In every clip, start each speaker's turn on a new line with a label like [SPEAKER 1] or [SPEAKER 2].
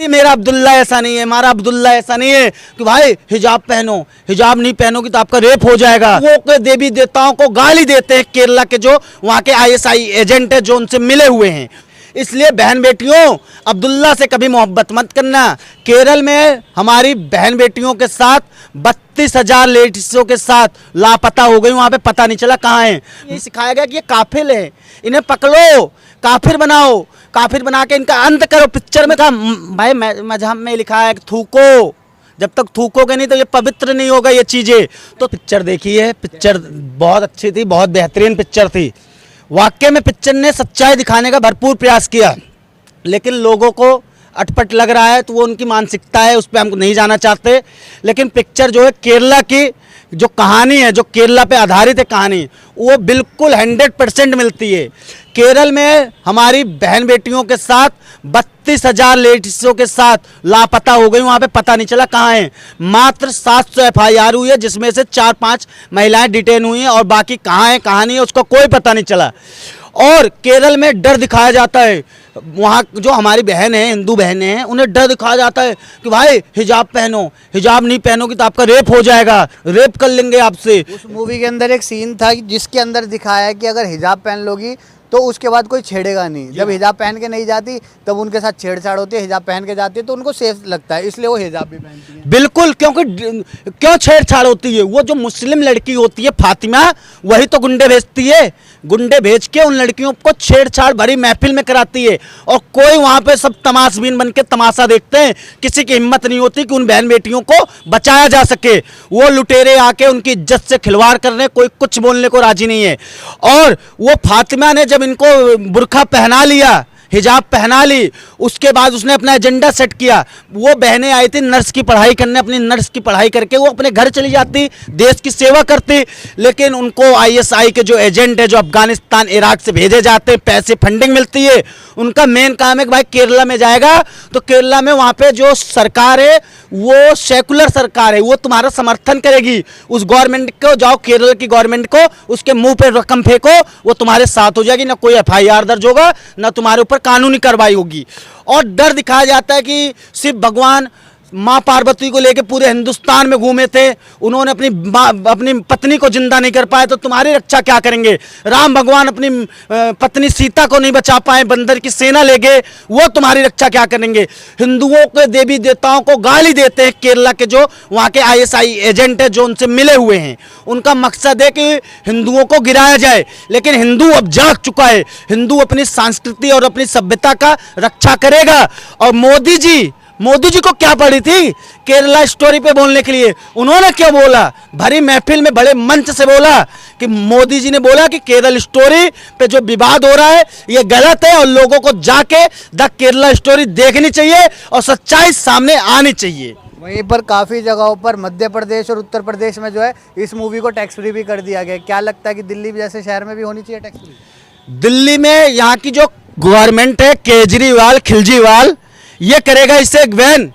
[SPEAKER 1] मेरा अब्दुल्ला ऐसा नहीं है, हमारा अब्दुल्ला ऐसा नहीं है कि भाई हिजाब पहनो, हिजाब नहीं पहनोगी तो आपका रेप हो जाएगा। वो देवी देवताओं को गाली देते हैं केरला के जो वहाँ के आईएसआई एजेंट है जो उनसे मिले हुए हैं। इसलिए बहन बेटियों, अब्दुल्ला से कभी मोहब्बत मत करना। केरल में हमारी बहन बेटियों के साथ 32,000 लेडीजों के साथ लापता हो गई, वहाँ पे पता नहीं चला कहाँ है। ये सिखाया गया कि ये काफिर है, इन्हें पकड़ो, काफिर बनाओ, काफिर बना के इनका अंत करो। पिक्चर में कहा भाई मजहब में लिखा है थूको, जब तक थूकोगे नहीं तो ये पवित्र नहीं होगा ये चीज़ें। तो पिक्चर देखिए, पिक्चर बहुत अच्छी थी, बहुत बेहतरीन पिक्चर थी। वाकई में पिक्चर ने सच्चाई दिखाने का भरपूर प्रयास किया, लेकिन लोगों को अटपट लग रहा है तो वो उनकी मानसिकता है, उस पर हम नहीं जाना चाहते। लेकिन पिक्चर जो है केरला की जो कहानी है, जो केरला पे आधारित है कहानी, वो बिल्कुल 100% मिलती है। केरल में हमारी बहन बेटियों के साथ 32,000 लेडीजों के साथ लापता हो गई, वहाँ पे पता नहीं चला कहाँ है। मात्र 700 FIR हुई है, जिसमें से 4-5 महिलाएं डिटेन हुई हैं और बाकी कहाँ है कहाँ नहीं है उसका कोई पता नहीं चला। और केरल में डर दिखाया जाता है, वहाँ जो हमारी बहन है, हिंदू बहनें हैं, उन्हें डर दिखाया जाता है कि भाई हिजाब पहनो, हिजाब नहीं पहनोगी तो आपका रेप हो जाएगा, रेप कर लेंगे आपसे।
[SPEAKER 2] उस मूवी के अंदर एक सीन था जिसके अंदर दिखाया है कि अगर हिजाब पहन लोगी तो उसके बाद कोई छेड़ेगा नहीं। जब हिजाब पहन के नहीं जाती तब उनके साथ छेड़छाड़ होती है, हिजाब पहन के जाती है तो उनको सेफ लगता है, इसलिए वो हिजाब भी पहनती है।
[SPEAKER 1] बिल्कुल, क्योंकि क्यों छेड़छाड़ होती है? वो जो मुस्लिम लड़की होती है फातिमा, वही तो गुंडे भेजती है, गुंडे भेज के उन लड़कियों को छेड़छाड़ भरी महफिल में कराती है। और कोई वहाँ पे सब तमाशबीन बन के तमाशा देखते हैं, किसी की हिम्मत नहीं होती कि उन बहन बेटियों को बचाया जा सके। वो लुटेरे आके उनकी इज्जत से खिलवाड़ करने, कोई कुछ बोलने को राजी नहीं है। और वो फातिमा ने जब इनको बुर्का पहना लिया, हिजाब पहना ली, उसके बाद उसने अपना एजेंडा सेट किया। वो बहनें आई थी नर्स की पढ़ाई करने, अपनी नर्स की पढ़ाई करके वो अपने घर चली जाती, देश की सेवा करती। लेकिन उनको आईएसआई के जो एजेंट है, जो अफगानिस्तान इराक से भेजे जाते हैं, पैसे फंडिंग मिलती है, उनका मेन काम है कि भाई केरला में जाएगा तो केरला में वहाँ पे जो सरकार है वो सेकुलर सरकार है, वो तुम्हारा समर्थन करेगी। उस गवर्नमेंट को जाओ, केरल की गवर्नमेंट को, उसके मुंह पे रकम फेंको, वो तुम्हारे साथ हो जाएगी। ना कोई FIR दर्ज होगा, ना तुम्हारे ऊपर कानूनी कार्रवाई होगी। और डर दिखाया जाता है कि सिर्फ भगवान माँ पार्वती को लेके पूरे हिंदुस्तान में घूमे थे, उन्होंने अपनी पत्नी को जिंदा नहीं कर पाए तो तुम्हारी रक्षा क्या करेंगे? राम भगवान अपनी पत्नी सीता को नहीं बचा पाए, बंदर की सेना ले गए, वो तुम्हारी रक्षा क्या करेंगे? हिंदुओं के देवी देवताओं को गाली देते हैं केरला के जो वहाँ के ISI एजेंट है जो उनसे मिले हुए हैं। उनका मकसद है कि हिंदुओं को गिराया जाए। लेकिन हिंदू अब जाग चुका है, हिंदू अपनी संस्कृति और अपनी सभ्यता का रक्षा करेगा। और मोदी जी को क्या पड़ी थी केरला स्टोरी पे बोलने के लिए? उन्होंने क्यों बोला? भरी महफिल में बड़े मंच से बोला कि मोदी जी ने बोला कि केरल स्टोरी पे जो विवाद हो रहा है ये गलत है और लोगों को जाके द केरला स्टोरी देखनी चाहिए और सच्चाई सामने आनी चाहिए।
[SPEAKER 2] वहीं पर काफ़ी जगहों पर मध्य प्रदेश और उत्तर प्रदेश में जो है इस मूवी को टैक्स फ्री भी कर दिया गया। क्या लगता है कि दिल्ली जैसे शहर में भी होनी चाहिए टैक्स फ्री?
[SPEAKER 1] दिल्ली में यहाँ की जो गवर्नमेंट है, केजरीवाल खिलजीवाल, ये करेगा इससे एक वैन।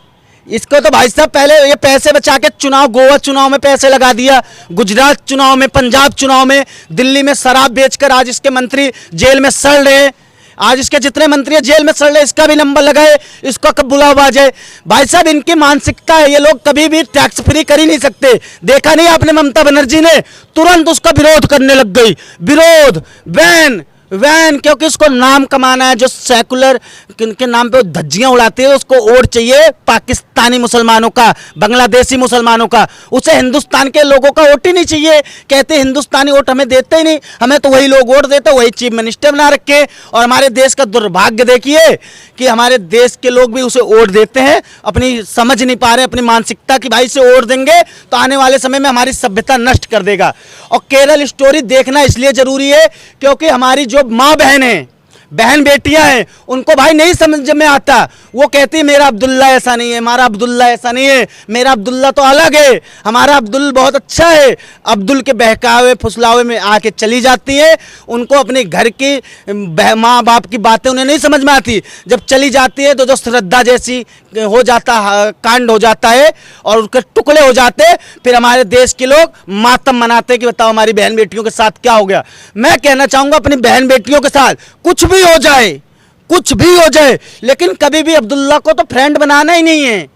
[SPEAKER 1] इसको तो भाई साहब पहले ये पैसे बचा के चुनाव, गोवा चुनाव में पैसे लगा दिया, गुजरात चुनाव में, पंजाब चुनाव में, दिल्ली में शराब बेचकर आज इसके मंत्री जेल में सड़ रहे हैं। आज इसके जितने मंत्री जेल में सड़ रहे, इसका भी नंबर लगाए, इसको कब बुलावा आ जाए। भाई साहब इनकी मानसिकता है, ये लोग कभी भी टैक्स फ्री कर ही नहीं सकते। देखा नहीं आपने, ममता बनर्जी ने तुरंत उसका विरोध करने लग गई, विरोध वैन, क्योंकि उसको नाम कमाना है। जो सेकुलर के नाम पे धज्जियां उड़ाते हैं, उसको वोट चाहिए पाकिस्तानी मुसलमानों का, बांग्लादेशी मुसलमानों का, उसे हिंदुस्तान के लोगों का वोट ही नहीं चाहिए। कहते हिंदुस्तानी वोट हमें देते ही नहीं, हमें तो वही लोग वोट देते, वही चीफ मिनिस्टर बना रखे। और हमारे देश का दुर्भाग्य देखिए कि हमारे देश के लोग भी उसे वोट देते हैं, अपनी समझ नहीं पा रहे अपनी मानसिकता की, भाई इसे वोट देंगे तो आने वाले समय में हमारी सभ्यता नष्ट कर देगा। और केरल स्टोरी देखना इसलिए जरूरी है क्योंकि हमारी जो माँ बहन है, बहन बेटियां हैं, उनको भाई नहीं समझ में आता। वो कहती है मेरा अब्दुल्ला ऐसा नहीं है, हमारा अब्दुल्ला ऐसा नहीं है, मेरा अब्दुल्ला तो अलग है, हमारा अब्दुल बहुत अच्छा है। अब्दुल के बहकावे फुसलावे में आके चली जाती है। उनको अपने घर की माँ बाप की बातें उन्हें नहीं समझ में आती। जब चली जाती है तो जो श्रद्धा जैसी हो जाता, कांड हो जाता है और उसके टुकड़े हो जाते, फिर हमारे देश के लोग मातम मनाते कि बताओ हमारी बहन बेटियों के साथ क्या हो गया। मैं कहना चाहूँगा अपनी बहन बेटियों के साथ कुछ भी हो जाए, कुछ भी हो जाए, लेकिन कभी भी अब्दुल्ला को तो फ्रेंड बनाना ही नहीं है,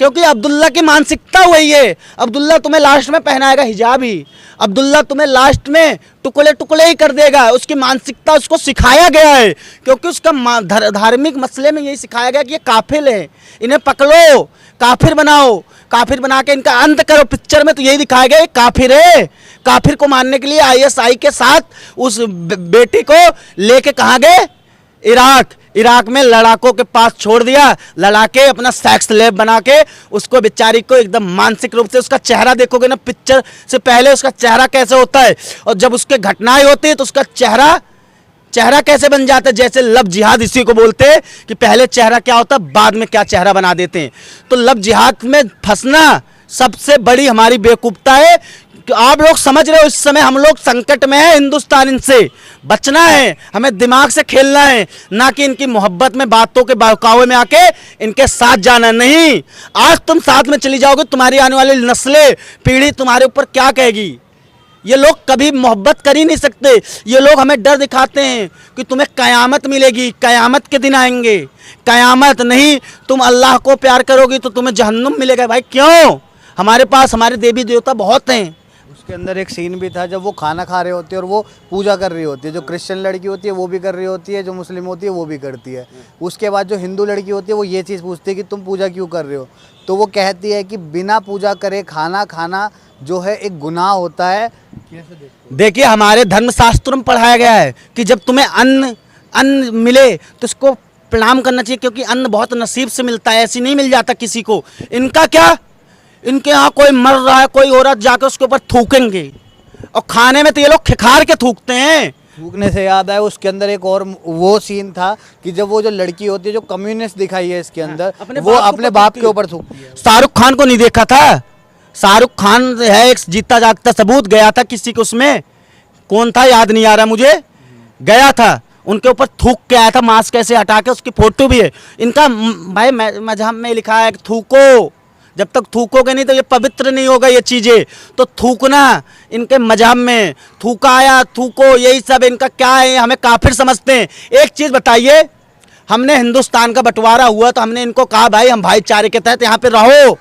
[SPEAKER 1] क्योंकि अब्दुल्ला की मानसिकता वही है। अब्दुल्ला तुम्हें लास्ट में पहनाएगा हिजाब ही, अब्दुल्ला तुम्हें लास्ट में टुकड़े टुकड़े ही कर देगा। उसकी मानसिकता उसको सिखाया गया है, क्योंकि उसका धार्मिक मसले में यही सिखाया गया कि ये काफिर है, इन्हें पकड़ो, काफिर बनाओ, काफिर बना के इनका अंत करो। पिक्चर में तो यही दिखाया गया, ये काफिर है। काफिर को मारने के लिए आईएसआई के साथ उस बेटी को लेके कहाँ गए? इराक में लड़ाकों के पास छोड़ दिया, लड़ाके अपना सेक्स लैब बना के उसको बेचारी को एकदम मानसिक रूप से, उसका चेहरा देखोगे ना पिक्चर से पहले उसका चेहरा कैसे होता है, और जब उसके घटनाएं होती है तो उसका चेहरा कैसे बन जाता है। जैसे लब जिहाद इसी को बोलते हैं कि पहले चेहरा क्या होता है, बाद में क्या चेहरा बना देते हैं। तो लब जिहाद में फंसना सबसे बड़ी हमारी बेवकूफता है। तो आप लोग समझ रहे हो, इस समय हम लोग संकट में है, हिंदुस्तान इनसे बचना है, हमें दिमाग से खेलना है, ना कि इनकी मोहब्बत में, बातों के बहकावे में आके इनके साथ जाना नहीं। आज तुम साथ में चली जाओगे, तुम्हारी आने वाली नस्लें, पीढ़ी तुम्हारे ऊपर क्या कहेगी? ये लोग कभी मोहब्बत कर ही नहीं सकते। ये लोग हमें डर दिखाते हैं कि तुम्हें कयामत मिलेगी, कयामत के दिन आएंगे। कयामत नहीं, तुम अल्लाह को प्यार करोगी तो तुम्हें जहन्नुम मिलेगा। भाई क्यों? हमारे पास हमारे देवी देवता बहुत हैं।
[SPEAKER 2] उसके अंदर एक सीन भी था जब वो खाना खा रहे होते हैं और वो पूजा कर रही होती है। जो क्रिश्चियन लड़की होती है वो भी कर रही होती है, जो मुस्लिम होती है वो भी करती है। उसके बाद जो हिंदू लड़की होती है वो ये चीज़ पूछती है कि तुम पूजा क्यों कर रहे हो, तो वो कहती है कि बिना पूजा करे खाना खाना जो है एक गुनाह होता है।
[SPEAKER 1] देखिए, हमारे धर्मशास्त्र में पढ़ाया गया है कि जब तुम्हें अन्न मिले तो उसको प्रणाम करना चाहिए, क्योंकि अन्न बहुत नसीब से मिलता है, ऐसे नहीं मिल जाता किसी को। इनका क्या, इनके यहाँ कोई मर रहा है, कोई औरत जाके उसके ऊपर थूकेंगे, और खाने में तो ये लोग खिखार के थूकते हैं।
[SPEAKER 2] थूकने से याद आया, उसके अंदर एक और वो सीन था कि जब वो जो लड़की होती है जो कम्युनिस्ट दिखाई है इसके अंदर, वो अपने बाप के ऊपर थूकती है।
[SPEAKER 1] शाहरुख खान को नहीं देखा था? शाहरुख खान है एक जीता जागता सबूत, गया था किसी के उसमें, कौन था याद नहीं आ रहा मुझे, गया था, उनके ऊपर थूक के आया था, मास्क कैसे हटा के, उसकी फोटो भी है। इनका भाई मजहब में लिखा है कि थूको, जब तक थूकोगे नहीं तो ये पवित्र नहीं होगा ये चीज़ें। तो थूकना इनके मजहब में, थूका आया, थूको, यही सब इनका क्या है, हमें काफिर समझते हैं। एक चीज़ बताइए, हमने हिंदुस्तान का बंटवारा हुआ तो हमने इनको कहा भाई हम भाईचारे के तहत यहाँ पे रहो।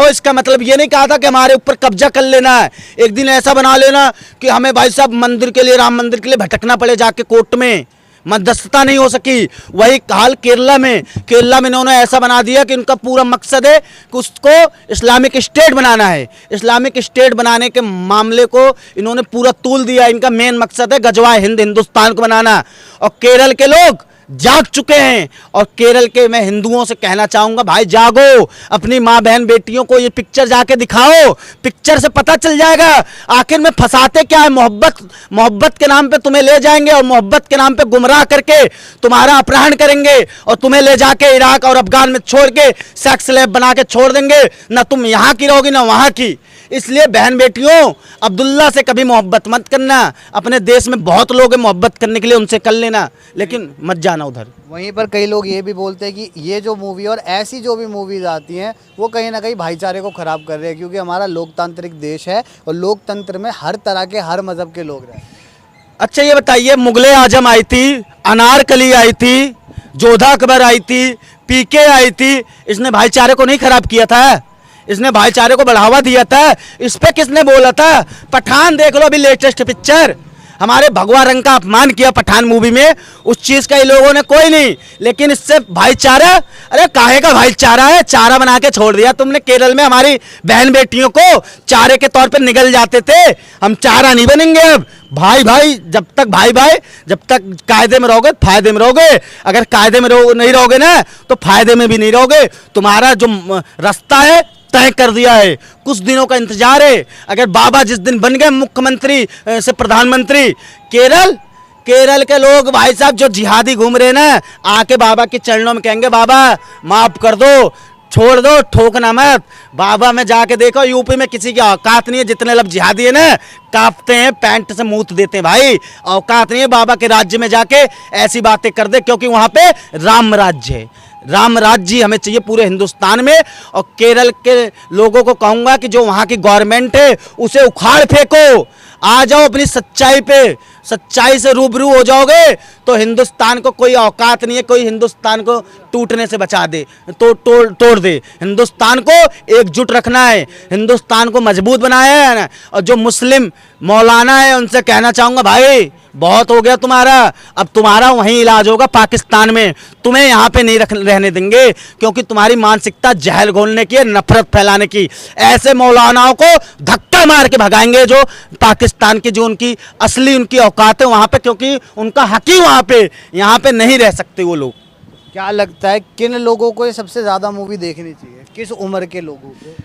[SPEAKER 1] इसका मतलब ये नहीं कहा था कि हमारे ऊपर कब्जा कर लेना है, एक दिन ऐसा बना लेना कि हमें भाई साहब मंदिर के लिए, राम मंदिर के लिए भटकना पड़े जाके कोर्ट में, मध्यस्थता नहीं हो सकी। वही हाल केरला में इन्होंने ऐसा बना दिया कि उनका पूरा मकसद है कि उसको इस्लामिक स्टेट बनाना है। इस्लामिक स्टेट बनाने के मामले को इन्होंने पूरा तूल दिया। इनका मेन मकसद है गजवा हिंदुस्तान को बनाना, और केरल के लोग जाग चुके हैं। और केरल के मैं हिंदुओं से कहना चाहूँगा, भाई जागो, अपनी माँ बहन बेटियों को ये पिक्चर जाके दिखाओ, पिक्चर से पता चल जाएगा आखिर में फंसाते क्या है। मोहब्बत के नाम पे तुम्हें ले जाएंगे और मोहब्बत के नाम पे गुमराह करके तुम्हारा अपहरण करेंगे, और तुम्हें ले जाके इराक और अफगान में छोड़ के सेक्स लैब बना के छोड़ देंगे। ना तुम यहाँ की रहोगी ना वहाँ की। इसलिए बहन बेटियों, अब्दुल्ला से कभी मोहब्बत मत करना। अपने देश में बहुत लोग हैं मोहब्बत करने के लिए, उनसे कर लेना, लेकिन मत जाना उधर।
[SPEAKER 2] वहीं पर कई लोग ये भी बोलते हैं कि ये जो मूवी और ऐसी जो भी मूवीज आती हैं वो कहीं ना कहीं भाईचारे को ख़राब कर रहे हैं, क्योंकि हमारा लोकतांत्रिक देश है और लोकतंत्र में हर तरह के, हर मज़हब के लोग रहते हैं।
[SPEAKER 1] अच्छा ये बताइए, मुगले आजम आई थी, अनारकली आई थी, जोधा अकबर आई थी, पीके आई थी, इसने भाईचारे को नहीं खराब किया था, इसने भाईचारे को बढ़ावा दिया था। इस पे किसने बोला था? पठान देख लो, अभी लेटेस्ट पिक्चर, हमारे भगवा रंग का अपमान किया पठान मूवी में, उस चीज का इन लोगों ने कोई नहीं। लेकिन इससे भाईचारा, अरे काहे का भाईचारा है, चारा बना के छोड़ दिया तुमने। केरल में हमारी बहन बेटियों को चारे के तौर पे निगल जाते थे, हम चारा नहीं बनेंगे अब। भाई जब तक कायदे में रहोगे फायदे में रहोगे, अगर कायदे में नहीं रहोगे ना तो फायदे में भी नहीं रहोगे। तुम्हारा जो रास्ता है तय कर दिया है, कुछ दिनों का इंतजार है। अगर बाबा जिस दिन बन गए मुख्यमंत्री से प्रधानमंत्री, केरल के लोग भाई साहब जो जिहादी घूम रहे हैं ना, आके बाबा के चरणों में कहेंगे बाबा माफ कर दो, छोड़ दो, ठोकना मत। बाबा में जाके देखो, यूपी में किसी की औकात नहीं है, जितने लोग जिहादी है ना कांपते हैं, पैंट से मूत देते हैं। भाई औकात नहीं है बाबा के राज्य में जाके ऐसी बातें कर दे, क्योंकि वहां पे राम राज्य है। राम राज्य हमें चाहिए पूरे हिंदुस्तान में। और केरल के लोगों को कहूँगा कि जो वहाँ की गवर्नमेंट है उसे उखाड़ फेंको, आ जाओ अपनी सच्चाई पे, सच्चाई से रूबरू हो जाओगे तो हिंदुस्तान को कोई औकात नहीं है कोई हिंदुस्तान को टूटने से बचा दे तो तोड़ दे। हिंदुस्तान को एकजुट रखना है, हिंदुस्तान को मजबूत बनाया है ना। और जो मुस्लिम मौलाना है उनसे कहना चाहूँगा, भाई बहुत हो गया तुम्हारा, अब तुम्हारा वहीं इलाज होगा पाकिस्तान में, तुम्हें यहाँ पे नहीं रहने देंगे क्योंकि तुम्हारी मानसिकता जहल घोलने की है, नफरत फैलाने की। ऐसे मौलानाओं को धक्का मार के भगाएंगे जो पाकिस्तान की जो उनकी असली उनकी औकात है वहाँ पे, क्योंकि उनका हक ही वहाँ पे, यहाँ पे नहीं रह सकते वो लोग।
[SPEAKER 2] क्या लगता है किन लोगों को ये सबसे ज़्यादा मूवी देखनी चाहिए, किस उम्र के लोगों को?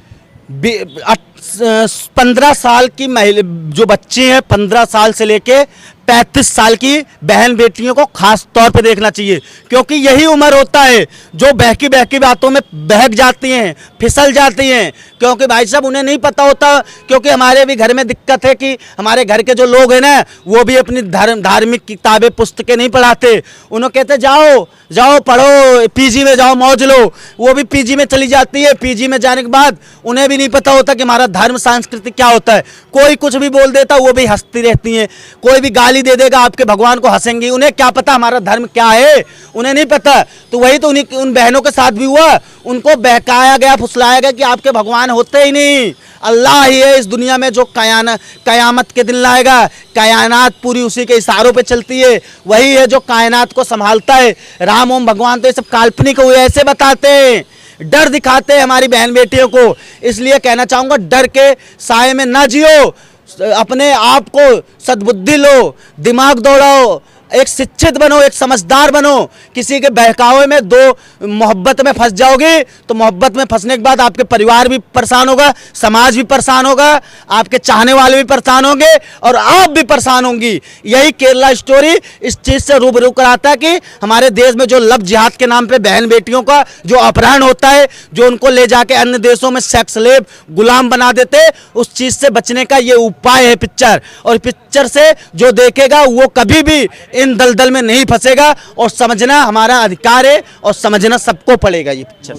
[SPEAKER 1] 15 साल की महिला जो बच्चे हैं, 15 साल से लेके 35 साल की बहन बेटियों को खास तौर पे देखना चाहिए, क्योंकि यही उम्र होता है जो बहकी बहकी बातों में बहक जाती हैं, फिसल जाती हैं। क्योंकि भाई साहब उन्हें नहीं पता होता, क्योंकि हमारे भी घर में दिक्कत है कि हमारे घर के जो लोग हैं ना वो भी अपनी धार्मिक किताबें पुस्तकें नहीं पढ़ाते। उन्हें कहते जाओ जाओ पढ़ो, पीजी में जाओ मौज लो, वो भी पीजी में चली जाती है। पीजी में जाने के बाद उन्हें भी नहीं पता होता कि हमारा धर्म संस्कृति क्या होता है। कोई कुछ भी बोल देता वो भी हंसती रहती हैं, कोई भी गाली दे देगा आपके भगवान को हंसेंगी। उन्हें क्या पता हमारा धर्म क्या है, उन्हें नहीं पता। तो वही तो उन बहनों के साथ भी हुआ, उनको बहकाया गया, फुसलाया गया कि आपके भगवान होते ही नहीं, अल्लाह ही है इस दुनिया में जो कयामत के दिन लाएगा। कायनात पूरी उसी के इशारों पे चलती है, वही है जो कायनात को संभालता है। राम ओम भगवान तो ये सब काल्पनिक हुए, ऐसे बताते हैं, डर दिखाते हैं हमारी बहन बेटियों को। इसलिए कहना चाहूँगा डर के साए में ना जियो, अपने आप को सद्बुद्धि लो, दिमाग दौड़ाओ, एक शिक्षित बनो, एक समझदार बनो। किसी के बहकावे में दो मोहब्बत में फंस जाओगे तो मोहब्बत में फंसने के बाद आपके परिवार भी परेशान होगा, समाज भी परेशान होगा, आपके चाहने वाले भी परेशान होंगे और आप भी परेशान होंगी। यही केरला स्टोरी इस चीज़ से रूबरू कराता है कि हमारे देश में जो लव जिहाद के नाम पे बहन बेटियों का जो अपहरण होता है, जो उनको ले जाके अन्य देशों में सेक्स स्लेव गुलाम बना देते, उस चीज़ से बचने का ये उपाय है पिक्चर। और पिक्चर से जो देखेगा वो कभी भी इन दलदल में नहीं फंसेगा। और समझना हमारा अधिकार है और समझना सबको पड़ेगा ये पिक्चर।